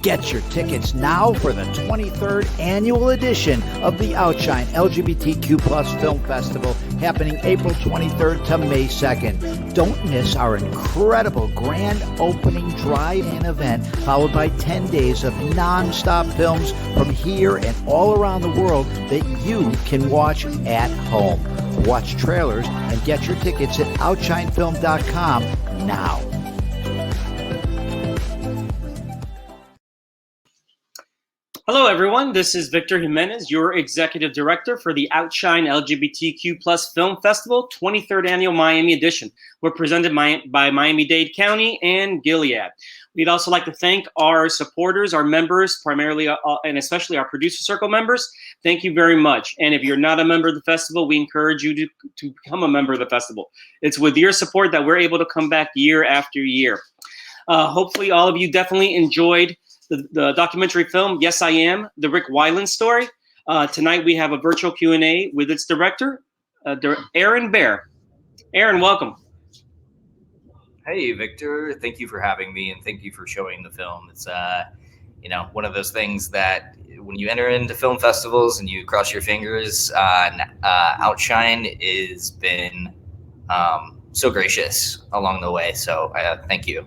Get your tickets now for the 23rd annual edition of the OUTshine LGBTQ Plus Film Festival happening April 23rd to May 2nd. Don't miss our incredible grand opening drive-in event followed by 10 days of non-stop films from here and all around the world that you can watch at home. Watch trailers and get your tickets at OUTshineFilm.com now. Hello, everyone. This is Victor Jimenez, your Executive Director for the OUTshine LGBTQ Plus Film Festival 23rd Annual Miami Edition. We're presented by Miami-Dade County and Gilead. We'd also like to thank our supporters, our members, primarily and especially our producer circle members. Thank you very much. And if you're not a member of the festival, we encourage you to become a member of the festival. It's with your support that we're able to come back year after year. Hopefully, all of you definitely enjoyed the documentary film, Yes, I Am, the Rick Weiland story. Tonight we have a virtual Q&A with its director, Aaron Bear. Aaron, welcome. Hey, Victor. Thank you for having me, and thank you for showing the film. It's one of those things that when you enter into film festivals and you cross your fingers, OUTshine has been so gracious along the way. So thank you.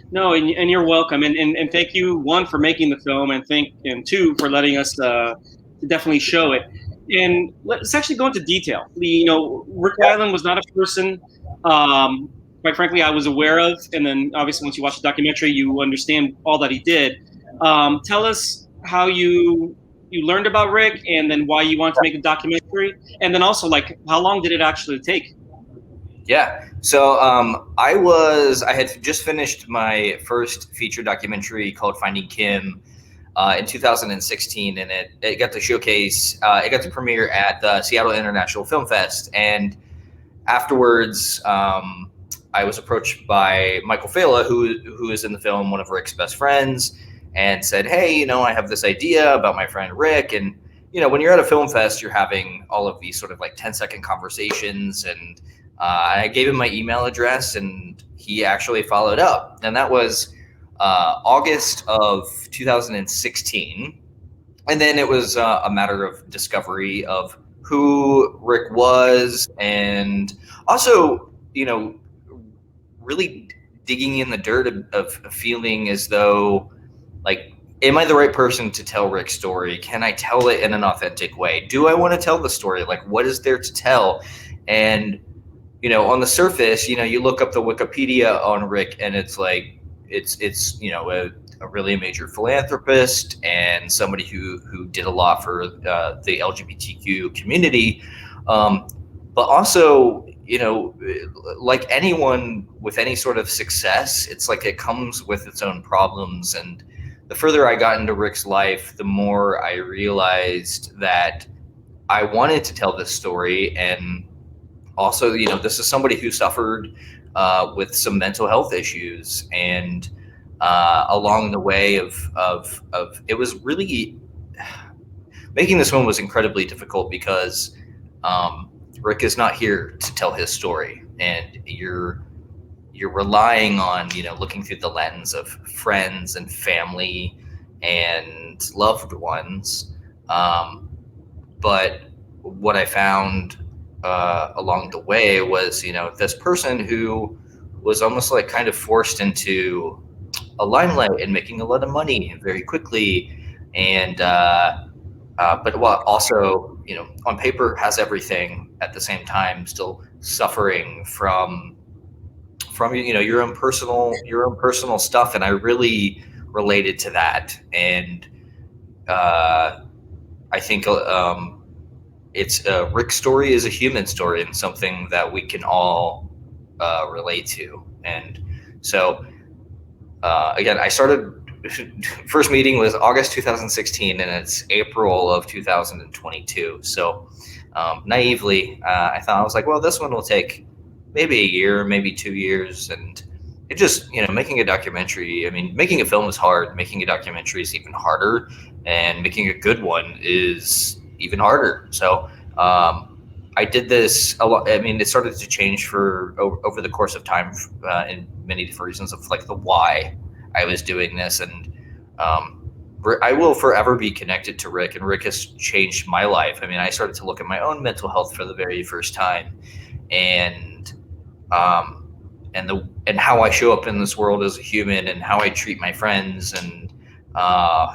No, and you're welcome, and thank you, one, for making the film, and two, for letting us definitely show it. And let's actually go into detail. Rick Weiland was not a person, quite frankly, I was aware of, and then obviously once you watch the documentary, you understand all that he did. Tell us how you learned about Rick, and then why you wanted to make a documentary, and then also, how long did it actually take? Yeah, so I had just finished my first feature documentary called Finding Kim in 2016, and it got to showcase, it got to premiere at the Seattle International Film Fest, and afterwards I was approached by Michael Fela, who is in the film, one of Rick's best friends, and said, hey, I have this idea about my friend Rick, and when you're at a film fest, you're having all of these sort of 10-second conversations, and I gave him my email address, and he actually followed up. And that was August of 2016. And then it was a matter of discovery of who Rick was, and also, really digging in the dirt of feeling as though, am I the right person to tell Rick's story? Can I tell it in an authentic way? Do I want to tell the story? What is there to tell? And on the surface, you look up the Wikipedia on Rick, and it's a really major philanthropist and somebody who did a lot for the LGBTQ community. But also, like anyone with any sort of success, it's it comes with its own problems. And the further I got into Rick's life, the more I realized that I wanted to tell this story. And also, this is somebody who suffered with some mental health issues, and along the way of it was really, making this one was incredibly difficult because Rick is not here to tell his story, and you're relying on looking through the lens of friends and family and loved ones. But what I found along the way was, this person who was almost kind of forced into a limelight and making a lot of money very quickly, and but what also, on paper has everything, at the same time still suffering from your own personal stuff. And I really related to that, and I think it's Rick's story is a human story, and something that we can all relate to. And so again, I started, first meeting was August 2016, and it's April of 2022. So naively, I thought, well, this one will take maybe a year, maybe 2 years. And it just, making a documentary, making a film is hard. Making a documentary is even harder, and making a good one is even harder. So I did this a lot. It started to change over the course of time in many different reasons of the why I was doing this. And I will forever be connected to Rick, and Rick has changed my life. I mean, I started to look at my own mental health for the very first time, and um, and how I show up in this world as a human, and how I treat my friends, and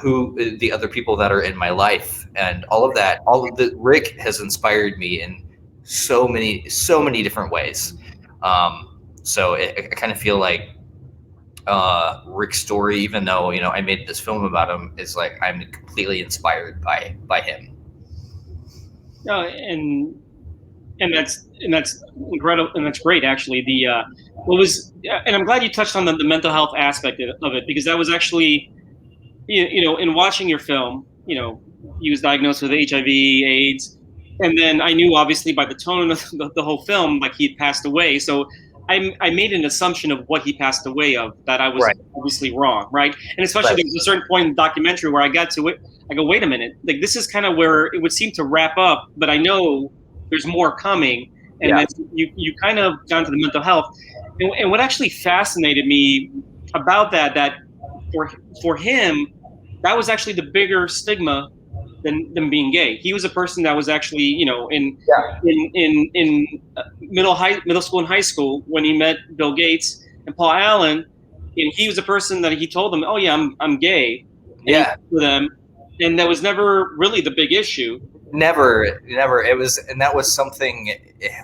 who the other people that are in my life, and all of that. All of the Rick has inspired me in so many different ways. So I kind of feel like Rick's story, even though I made this film about him, is like I'm completely inspired by him. And that's incredible, and that's great actually. What was and I'm glad you touched on the mental health aspect of it, because that was actually in watching your film, he was diagnosed with HIV, AIDS, and then I knew obviously by the tone of the whole film, like he had passed away. So I made an assumption of what he passed away of that I was Right. obviously wrong, right? And especially Right. there was a certain point in the documentary where I got to it, I go, wait a minute, like this is kind of where it would seem to wrap up, but I know there's more coming, and Yeah. then you kind of got into the mental health, and what actually fascinated me about that for him, that was actually the bigger stigma than being gay. He was a person that was actually, in middle school and high school when he met Bill Gates and Paul Allen, and he was a person that he told them, "Oh yeah, I'm gay," and Yeah. for them, and that was never really the big issue. Never. It was, and that was something.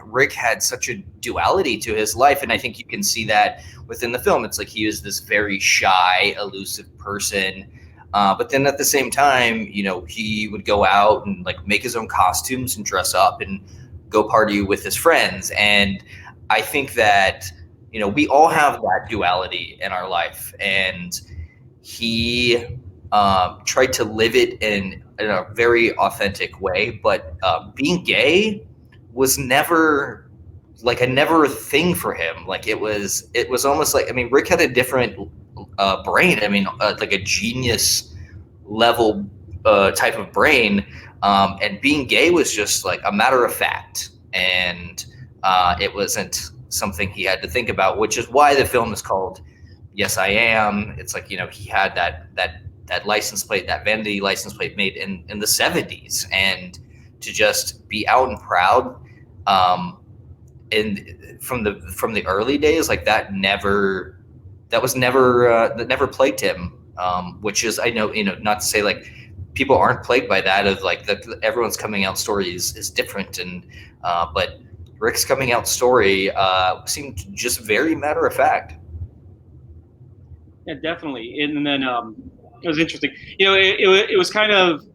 Rick had such a duality to his life, and I think you can see that within the film. It's like he was this very shy, elusive person, but then at the same time, he would go out and like make his own costumes and dress up and go party with his friends. And I think that we all have that duality in our life, and he tried to live it in a very authentic way. But being gay was never never a thing for him. Like it was almost like, I mean, Rick had a different brain. I mean, like a genius level type of brain, and being gay was just like a matter of fact, and it wasn't something he had to think about, which is why the film is called Yes, I Am. It's like, he had that license plate, that vanity license plate made in the 70s, and to just be out and proud, and from the early days, like that never plagued him, which is, I know, not to say like people aren't plagued by that, of like everyone's coming out story is different, and but Rick's coming out story seemed just very matter of fact. Yeah, definitely. And then it was interesting. It was kind of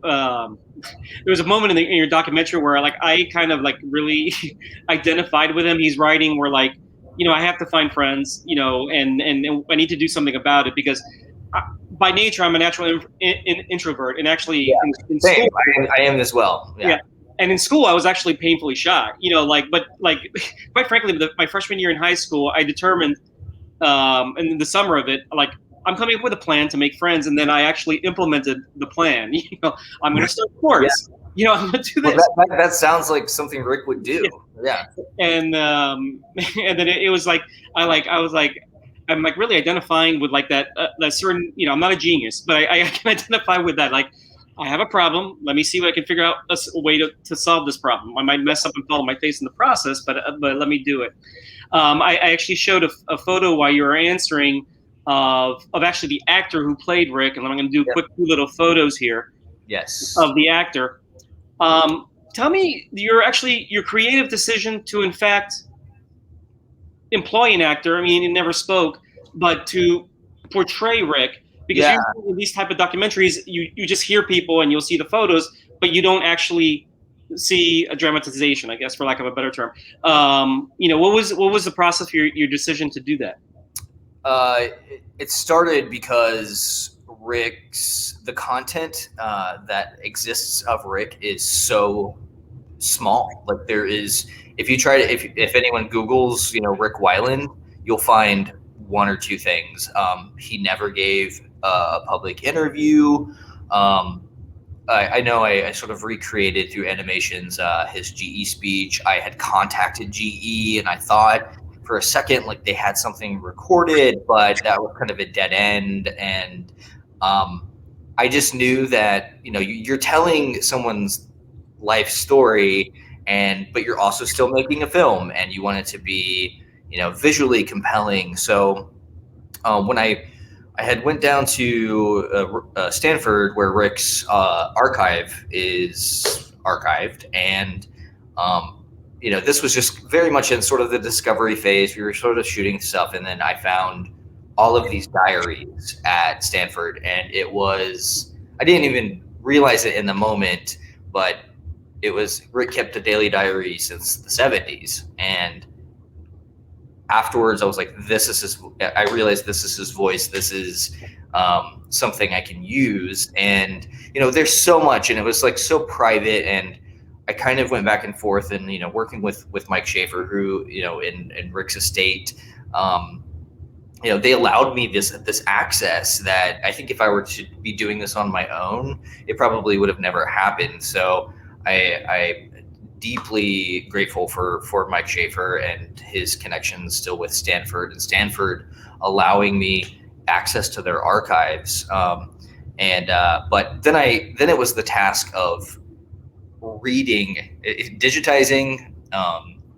there was a moment in your documentary where like I kind of like really identified with him. He's writing where like, I have to find friends, and I need to do something about it, because by nature I'm a natural introvert, and actually in Same. school, I am as well. Yeah. and in school I was actually painfully shy. But quite frankly, my freshman year in high school, I determined, in the summer of it, like I'm coming up with a plan to make friends, and then I actually implemented the plan. I'm going to start a course. I'm going to do this. Well, that sounds like something Rick would do. Yeah. And and then it was like I was like, I'm like really identifying with like that certain, I'm not a genius, but I can identify with that. Like, I have a problem. Let me see if I can figure out a way to solve this problem. I might mess up and fall on my face in the process, but let me do it. I actually showed a photo while you were answering of actually the actor who played Rick, and I'm going to do quick 2 little photos here. Yes. Of the actor. Tell me your creative decision to in fact employ an actor. I mean, he never spoke, but to portray Rick, because usually in these type of documentaries, you just hear people and you'll see the photos, but you don't actually see a dramatization, I guess, for lack of a better term. What was the process for your decision to do that? It started because the content that exists of Rick is so small. Like there is, if you try to, if anyone Googles, Rick Weiland, you'll find 1 or 2 things. He never gave a public interview. I know I sort of recreated through animations his GE speech. I had contacted GE, and I thought for a second like they had something recorded, but that was kind of a dead end. And I just knew that, you're telling someone's life story, but you're also still making a film, and you want it to be, visually compelling. So when I had went down to Stanford, where Rick's archive is archived, and this was just very much in sort of the discovery phase. We were sort of shooting stuff, and then I found all of these diaries at Stanford, and I didn't even realize it in the moment, but Rick kept a daily diary since the 70s, and afterwards I was like, I realized this is his voice. This is something I can use. And, there's so much, and it was like so private. And I kind of went back and forth, and, working with Mike Schaefer, who, in Rick's estate, they allowed me this access that I think if I were to be doing this on my own, it probably would have never happened. So I deeply grateful for Mike Schaefer and his connections still with Stanford, and Stanford allowing me access to their archives. But then it was the task of digitizing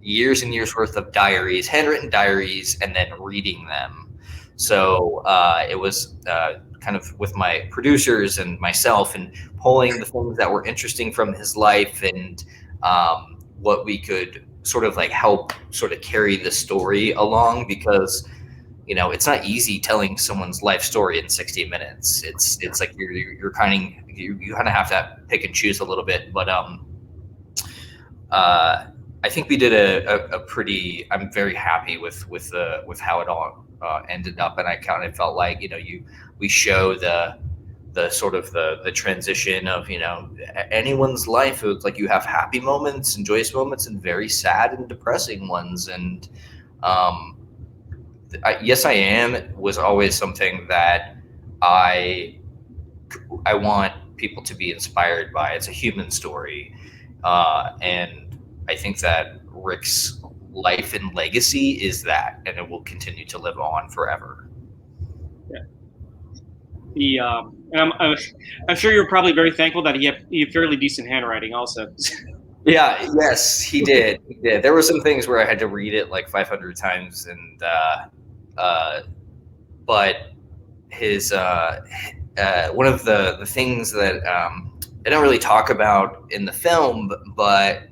years and years worth of diaries, handwritten diaries, and then reading them. So it was kind of with my producers and myself, and pulling the things that were interesting from his life, and what we could sort of like help sort of carry the story along, because it's not easy telling someone's life story in 60 minutes. It's like you kind of have to pick and choose a little bit. But I think we did a pretty. I'm very happy with how it all ended up, and I kind of felt like we show the sort of the transition of anyone's life. It's like you have happy moments and joyous moments, and very sad and depressing ones. And Yes, I Am was always something that I want people to be inspired by. It's a human story, and I think that Rick's life and legacy is that, and it will continue to live on forever. Yeah. And I'm sure you're probably very thankful that he had fairly decent handwriting also. Yeah. Yes, he did. He did. There were some things where I had to read it like 500 times, and but his one of the things that I don't really talk about in the film, but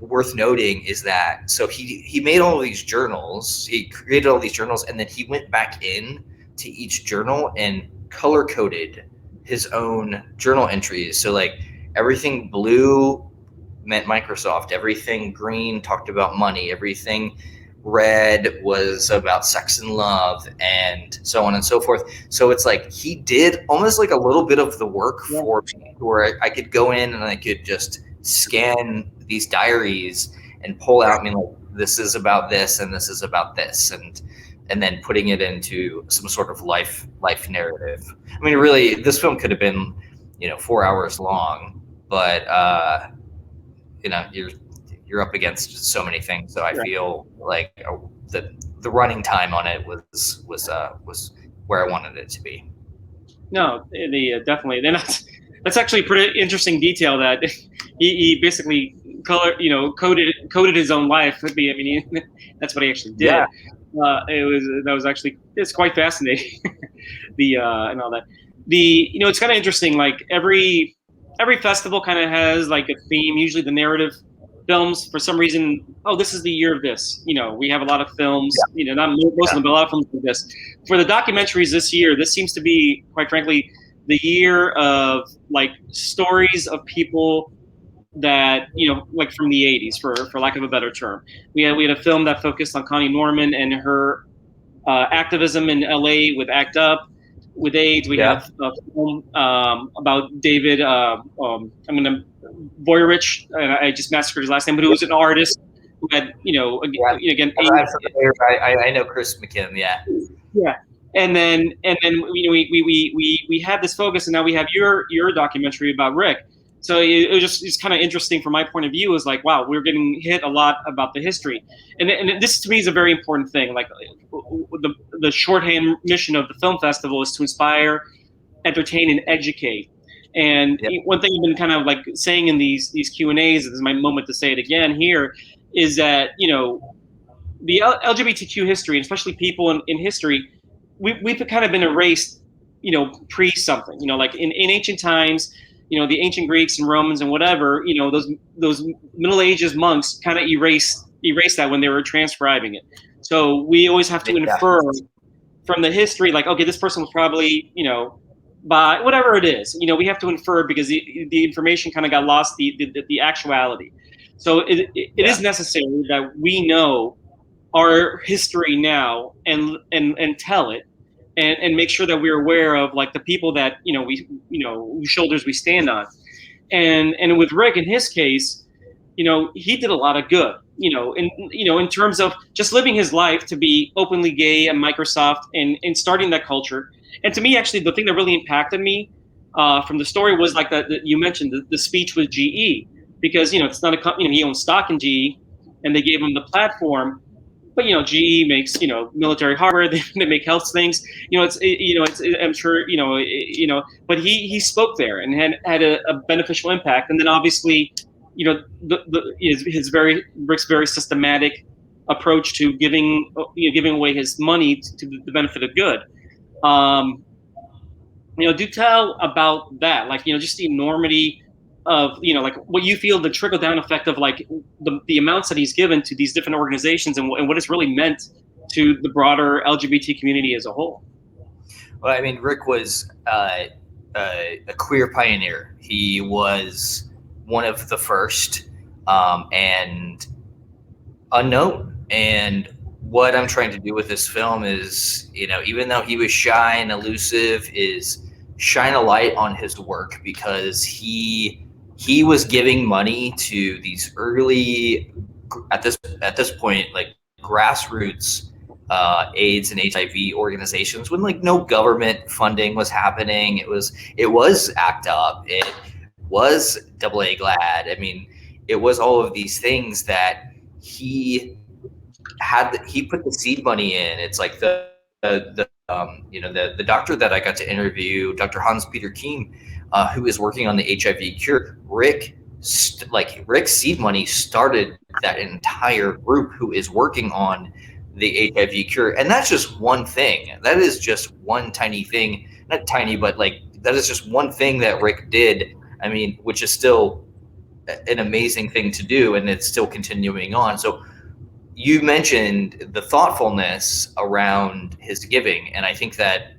worth noting is that he made all of these journals. He created all these journals, and then he went back in to each journal and color coded his own journal entries. So like everything blue meant Microsoft, everything green talked about money, everything red was about sex and love, and so on and so forth. So it's like he did almost like a little bit of the work for me, where I could go in and I could just scan these diaries and pull out, this is about this and this is about this, and then putting it into some sort of life narrative. I mean, really, this film could have been, 4 hours long, but you're up against so many things. So I feel like the running time on it was where I wanted it to be. No, definitely. Then that's actually a pretty interesting detail that he basically coded his own life. I mean, that's what he actually did. Yeah. It's quite fascinating. And all that. It's kind of interesting. Like every festival kind of has like a theme. Usually the narrative films, for some reason, this is the year of this. We have a lot of films. Yeah. Not most of them, but a lot of films like this. For the documentaries this year, this seems to be, quite frankly, the year of like stories of people that like from the 80s, for lack of a better term. We had a film that focused on Connie Norman and her activism in LA with ACT UP, with AIDS. We have a film about David Voyerich, and I just massacred his last name, but who was an artist who had again AIDS. I know Chris McKim. Yeah. And then we had this focus, and now we have your documentary about Rick. So it's kind of interesting from my point of view. Is like, wow, we're getting hit a lot about the history, and this to me is a very important thing. Like the shorthand mission of the film festival is to inspire entertain and educate. And Yep. one thing I've been kind of like saying in these Q&As, this is my moment to say it again here, is that, the LGBTQ history, and especially people in history, we've kind of been erased, pre something, like in ancient times, the ancient Greeks and Romans and whatever, those Middle Ages monks kind of erased that when they were transcribing it. So we always have to infer from the history, like, okay, this person was probably, by whatever it is, we have to infer because the information kind of got lost, the actuality. So it is necessary that we know our history now and tell it and make sure that we're aware of like the people that whose shoulders we stand on. And with Rick, in his case, he did a lot of good, in terms of just living his life to be openly gay at Microsoft and starting that culture. And to me, actually, the thing that really impacted me from the story was like that you mentioned, the speech with GE, because it's not a company, he owns stock in GE, and they gave him the platform. But GE makes military hardware. They make health things. I'm sure But he spoke there and had a beneficial impact. And then obviously, Rick's very systematic approach to giving away his money to the benefit of good. Do tell about that, like just the enormity of like what you feel the trickle down effect of like the amounts that he's given to these different organizations and what it's really meant to the broader LGBT community as a whole. Well, I mean, Rick was a queer pioneer. He was one of the first, and unknown. And what I'm trying to do with this film is, even though he was shy and elusive, is shine a light on his work, because he was giving money to these early, at this point, like grassroots AIDS and HIV organizations when like no government funding was happening. It was ACT UP. It was AA GLAAD. I mean, it was all of these things that he put the seed money in. It's like the doctor that I got to interview, Dr. Hans-Peter King, who is working on the HIV cure. Rick's seed money started that entire group who is working on the HIV cure. And that's just one thing. That is just one tiny thing. Not tiny, but like that is just one thing that Rick did. I mean, which is still an amazing thing to do, and it's still continuing on. So you mentioned the thoughtfulness around his giving, and I think that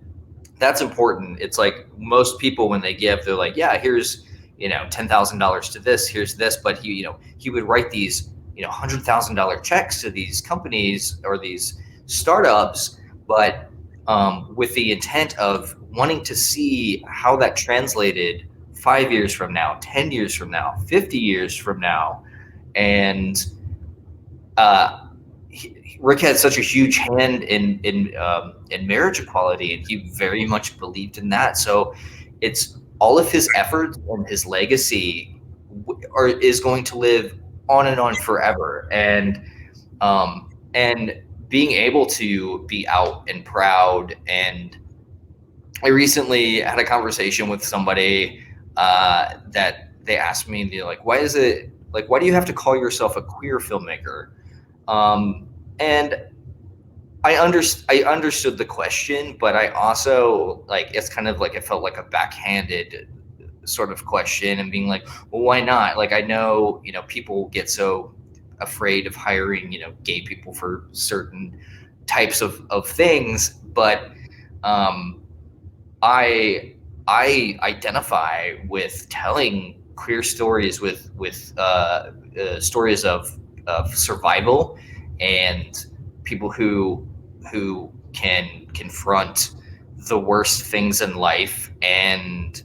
that's important. It's like most people, when they give, they're like, yeah, here's $10,000 to this, here's this, but he would write these $100,000 checks to these companies or these startups, but with the intent of wanting to see how that translated 5 years from now, 10 years from now, 50 years from now. And Rick had such a huge hand in marriage equality, and he very much believed in that. So it's all of his efforts and his legacy is going to live on and on forever. And being able to be out and proud. And I recently had a conversation with somebody that they asked me, they're like, why do you have to call yourself a queer filmmaker? And I understood the question, but I also it's kind of like, it felt like a backhanded sort of question, and being like, well, why not? Like, I know, people get so afraid of hiring, gay people for certain types of things, but I identify with telling queer stories, with stories of survival, and people who can confront the worst things in life and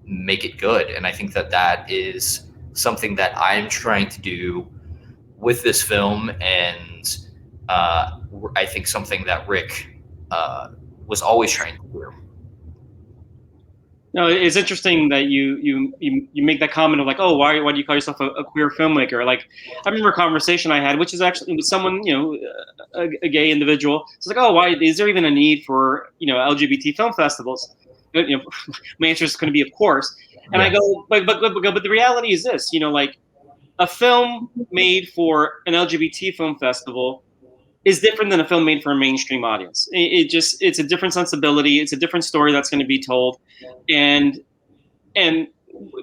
make it good. And I think that is something that I'm trying to do with this film, and I think something that Rick was always trying to do. No, it's interesting that you make that comment of like, oh, why do you call yourself a queer filmmaker? Like, I remember a conversation I had, which is actually with someone, a gay individual. It's like, oh, why is there even a need for LGBT film festivals? My answer is going to be, of course. And I go, but the reality is this, like a film made for an LGBT film festival is different than a film made for a mainstream audience. It's a different sensibility. It's a different story that's going to be told, and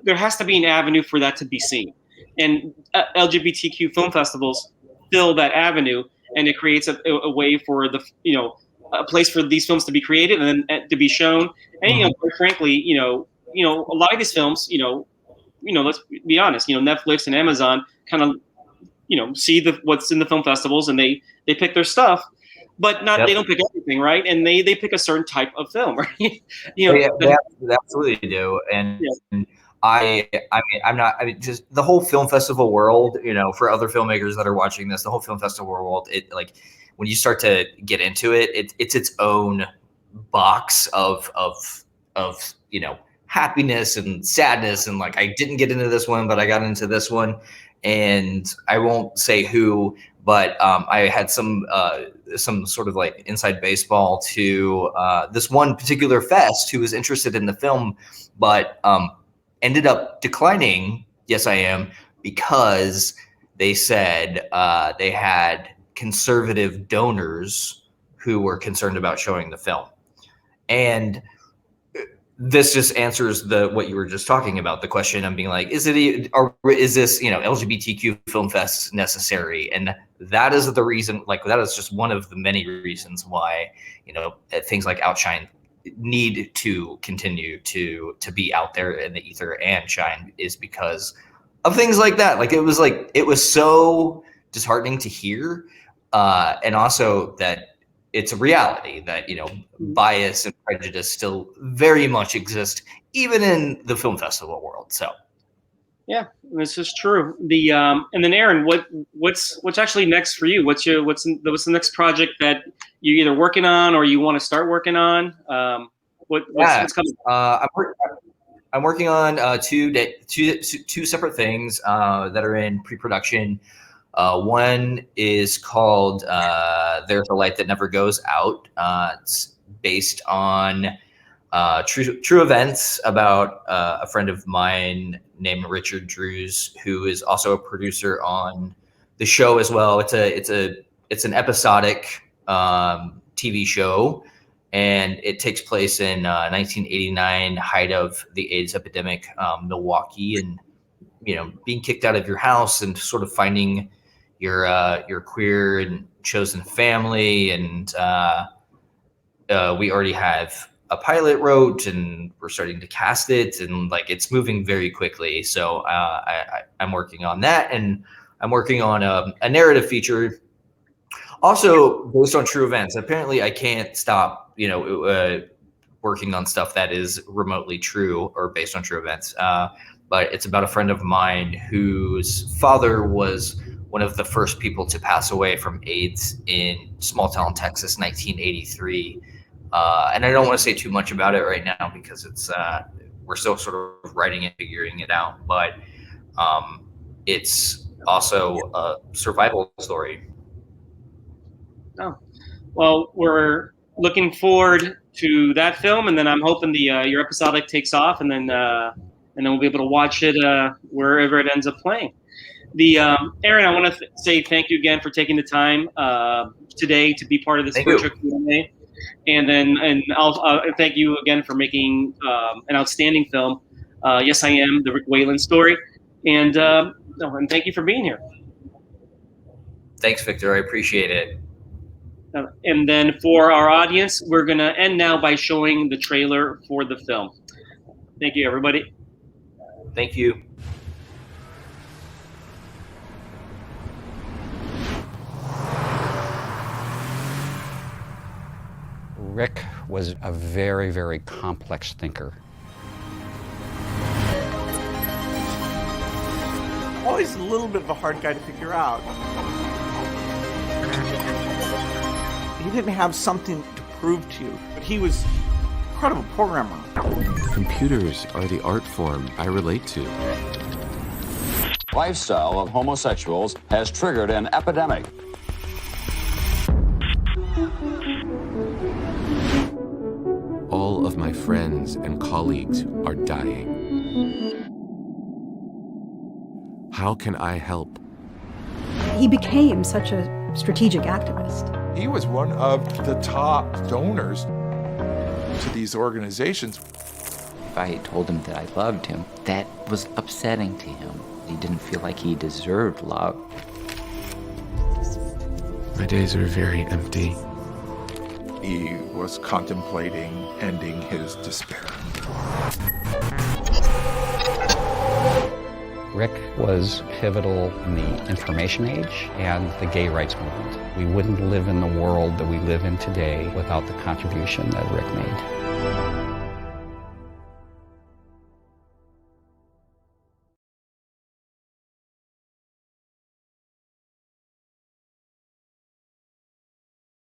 there has to be an avenue for that to be seen. And LGBTQ film festivals fill that avenue, and it creates a way for a place for these films to be created and then to be shown. And quite frankly, a lot of these films, let's be honest, Netflix and Amazon kind of see what's in the film festivals, and they pick their stuff, but they don't pick everything, right? And they pick a certain type of film, right? They absolutely do. And just the whole film festival world, for other filmmakers that are watching this, the whole film festival world, when you start to get into it, it's its own box of happiness and sadness, and like, I didn't get into this one, but I got into this one. And I won't say who, but I had some sort of like inside baseball to this one particular fest who was interested in the film, but ended up declining. Yes, I am, because they said they had conservative donors who were concerned about showing the film. And this just answers what you were just talking about, the question of being like, is this LGBTQ film fest necessary? And that is the reason, like, that is just one of the many reasons why, things like OUTshine need to continue to be out there in the ether and shine, is because of things like that. Like, it was so disheartening to hear, and also that it's a reality that, bias and prejudice still very much exist, even in the film festival world. So, yeah, this is true. And then Aaron, what's actually next for you? What's the next project that you're either working on or you want to start working on? What's coming? I'm working on two separate things that are in pre-production. One is called There's a Light That Never Goes Out. It's based on true events about a friend of mine named Richard Drews, who is also a producer on the show as well. It's an episodic TV show, and it takes place in 1989, height of the AIDS epidemic, Milwaukee, and being kicked out of your house and sort of finding your queer and chosen family. And we already have a pilot wrote, and we're starting to cast it, and like, it's moving very quickly. So I'm working on that, and I'm working on a narrative feature also based on true events. Apparently I can't stop working on stuff that is remotely true or based on true events, but it's about a friend of mine whose father was one of the first people to pass away from AIDS in small town Texas, 1983. And I don't want to say too much about it right now, because we're still sort of writing and figuring it out. But it's also a survival story. Oh, well, we're looking forward to that film, and then I'm hoping your episodic takes off, and then we'll be able to watch it wherever it ends up playing. Aaron, I want to say thank you again for taking the time today to be part of this virtual Q&A, and I'll thank you again for making an outstanding film. Yes, I Am, the Rick Weiland story, and thank you for being here. Thanks, Victor. I appreciate it. And then for our audience, we're going to end now by showing the trailer for the film. Thank you, everybody. Thank you. Rick was a very, very complex thinker. Always a little bit of a hard guy to figure out. He didn't have something to prove to you, but he was incredible programmer. Computers are the art form I relate to. Lifestyle of homosexuals has triggered an epidemic. All of my friends and colleagues are dying. How can I help? He became such a strategic activist. He was one of the top donors to these organizations. If I told him that I loved him, that was upsetting to him. He didn't feel like he deserved love. My days are very empty. He was contemplating ending his despair. Rick was pivotal in the information age and the gay rights movement. We wouldn't live in the world that we live in today without the contribution that Rick made.